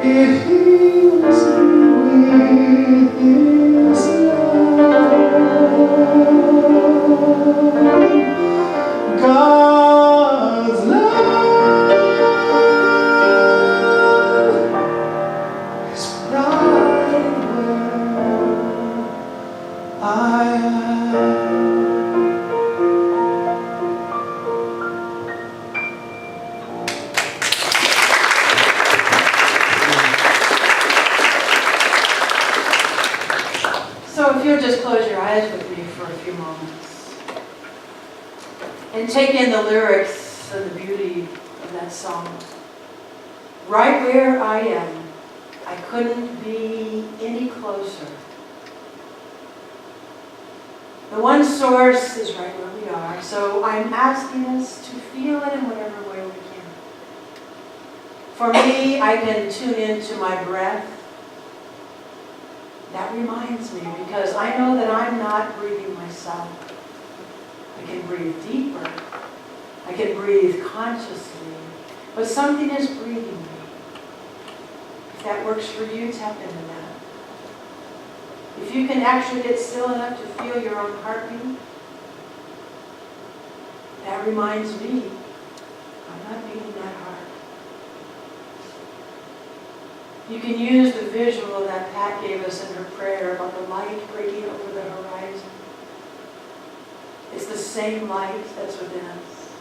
It heals me with His love. God's love is right where I am. So if you'll just close your eyes with me for a few moments and take in the lyrics and the beauty of that song. Right where I am, I couldn't be any closer. The one source is right where we are, so I'm asking us to feel it in whatever way we can. For me, I can tune into my breath. That reminds me, because I know that I'm not breathing myself. I can breathe deeper. I can breathe consciously. But something is breathing me. If that works for you, tap into that. If you can actually get still enough to feel your own heartbeat, that reminds me, I'm not beating that heart. You can use the visual that Pat gave us in her prayer about the light breaking over the horizon. It's the same light that's within us.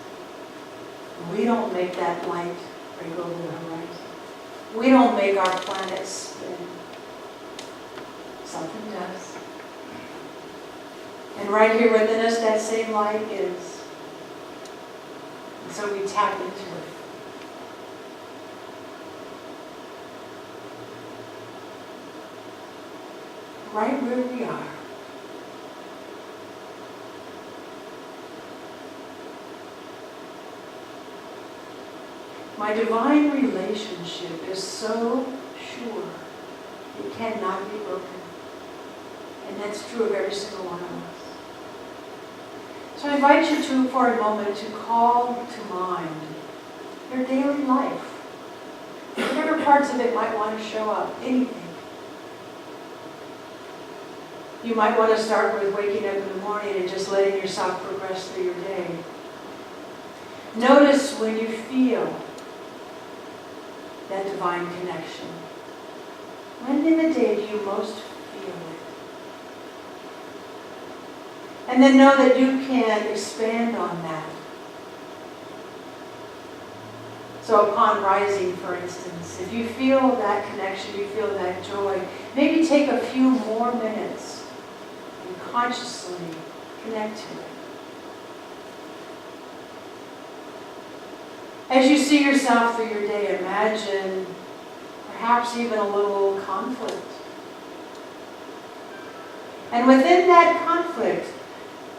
We don't make that light break over the horizon. We don't make our planet spin. Something does. And right here within us, that same light is. And so we tap into it. Right where we are. My divine relationship is so sure it cannot be broken. And that's true of every single one of us. So I invite you to, for a moment, to call to mind your daily life. Whatever parts of it might want to show up, anything. You might want to start with waking up in the morning and just letting yourself progress through your day. Notice when you feel that divine connection. When in the day do you most feel it? And then know that you can expand on that. So upon rising, for instance, if you feel that connection, you feel that joy, maybe take a few more minutes and consciously connect to it. As you see yourself through your day, imagine perhaps even a little conflict. And within that conflict,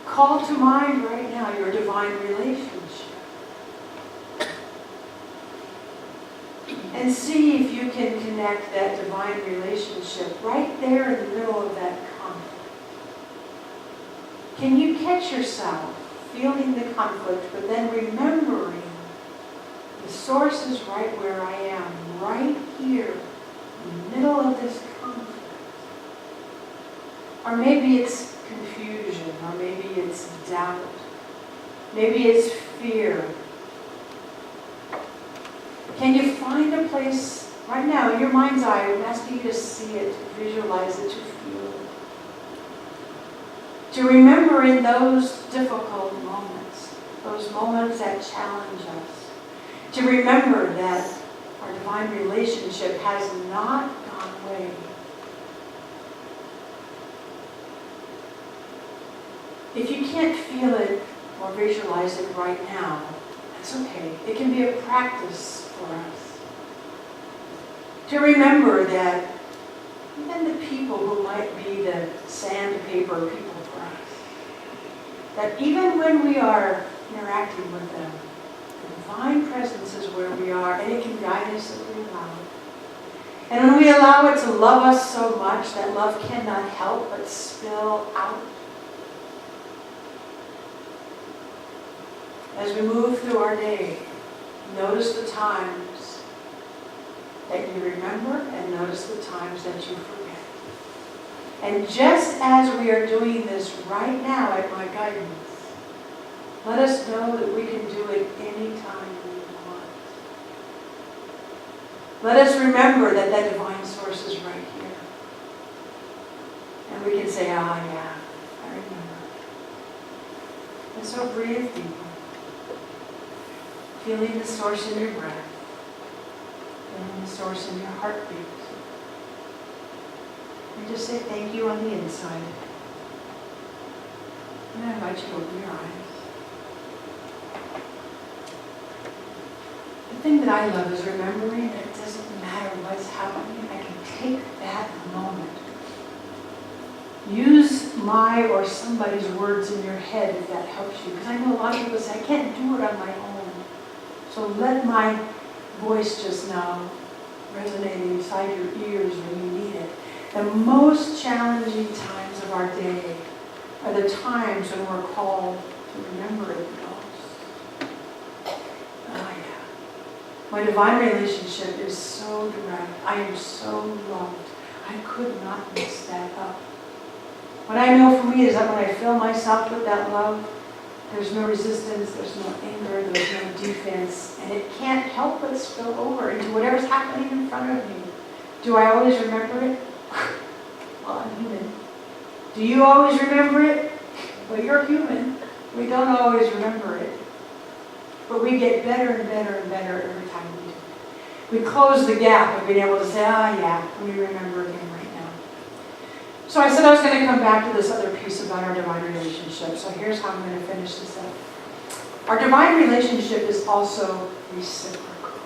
call to mind right now your divine relationship. And see if you can connect that divine relationship right there in the middle of that conflict. Can you catch yourself feeling the conflict, but then remembering the source is right where I am, right here, in the middle of this conflict. Or maybe it's confusion, or maybe it's doubt. Maybe it's fear. Can you find a place right now in your mind's eye? I'm asking you to see it, to visualize it, to feel it. To remember in those difficult moments, those moments that challenge us. To remember that our divine relationship has not gone away. If you can't feel it or visualize it right now, that's okay. It can be a practice for us. To remember that even the people who might be the sandpaper people for us, that even when we are interacting with them, the divine presence is where we are, and it can guide us if we allow it. And when we allow it to love us so much, that love cannot help but spill out. As we move through our day, notice the times that you remember, and notice the times that you forget. And just as we are doing this right now at my guidance, let us know that we can do it anytime we want. Let us remember that that divine source is right here. And we can say, ah, yeah, I remember. And so breathe deeply. Feeling the source in your breath. Feeling the source in your heartbeat. And just say thank you on the inside. And I invite you to open your eyes. The thing that I love is remembering that it doesn't matter what's happening. I can take that moment. Use my or somebody's words in your head if that helps you. Because I know a lot of people say, I can't do it on my own. So let my voice just now resonate inside your ears when you need it. The most challenging times of our day are the times when we're called to remember it the most. Oh yeah. My divine relationship is so direct. I am so loved. I could not mess that up. What I know for me is that when I fill myself with that love, there's no resistance, there's no anger, there's no defense, and it can't help but spill over into whatever's happening in front of me. Do I always remember it? Well, I'm human. Do you always remember it? Well, you're human. We don't always remember it. But we get better and better and better every time we do it. We close the gap of being able to say, ah, yeah, let me remember again right now. So I said I was going to come back to this other piece about our divine relationship. So here's how I'm going to finish this up. Our divine relationship is also reciprocal.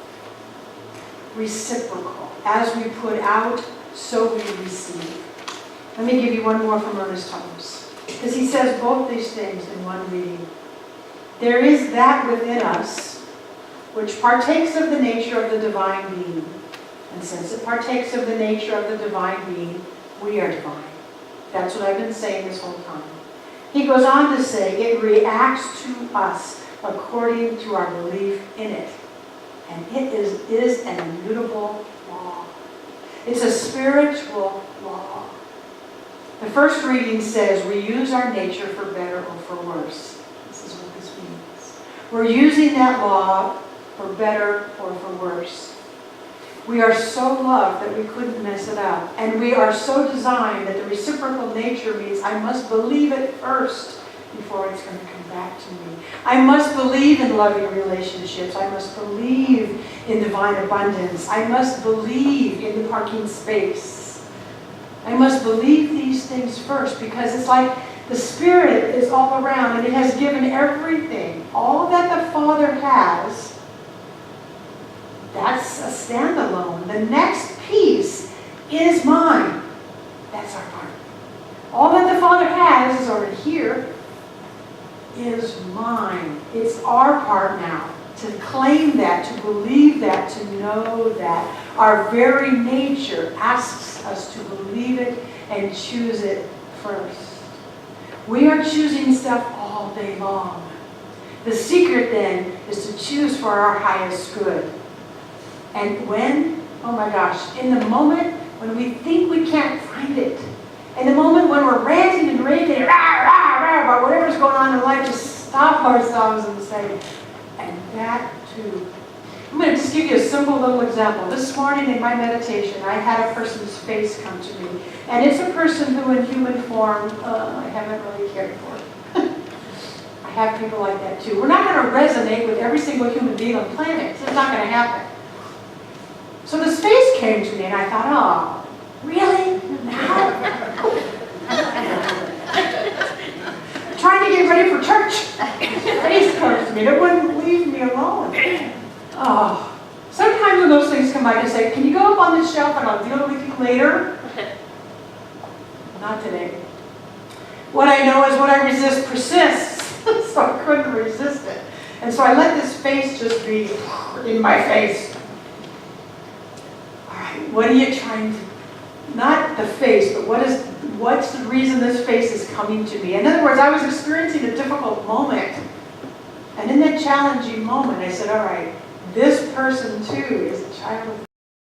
Reciprocal. As we put out, so we receive. Let me give you one more from Ernest Holmes. Because he says both these things in one reading. There is that within us which partakes of the nature of the divine being. And since it partakes of the nature of the divine being, we are divine. That's what I've been saying this whole time. He goes on to say, it reacts to us according to our belief in it. And it is an immutable law. It's a spiritual law. The first reading says we use our nature for better or for worse. This is what this means. We're using that law for better or for worse. We are so loved that we couldn't mess it up. And we are so designed that the reciprocal nature means I must believe it first before it's going to come back to me. I must believe in loving relationships. I must believe in divine abundance. I must believe in the parking space. I must believe these things first because it's like the Spirit is all around and it has given everything. All that the Father has, that's a standalone. The next piece is mine. That's our part. All that the Father has is already here, is mine. It's our part now to claim that, to believe that, to know that. Our very nature asks us to believe it and choose it first. We are choosing stuff all day long. The secret then is to choose for our highest good. And when, oh my gosh, in the moment when we think we can't find it, in the moment when we're ranting and raving, rah, rah, rah, about whatever's going on in life, just stop ourselves and say, and that too. I'm going to just give you a simple little example. This morning in my meditation, I had a person's face come to me. And it's a person who in human form, I haven't really cared for. I have people like that too. We're not going to resonate with every single human being on the planet. It's not going to happen. So this face came to me and I thought, oh, really? Now? Trying to get ready for church. Face comes to me. It wouldn't leave me alone. Oh. Sometimes when those things come by, I say, can you go up on this shelf and I'll deal with you later? Not today. What I know is what I resist persists. So I couldn't resist it. And so I let this face just be in my face. All right, what are you trying to, not the face, but what's the reason this face is coming to me? In other words, I was experiencing a difficult moment. And in that challenging moment, I said, all right, this person too is a child of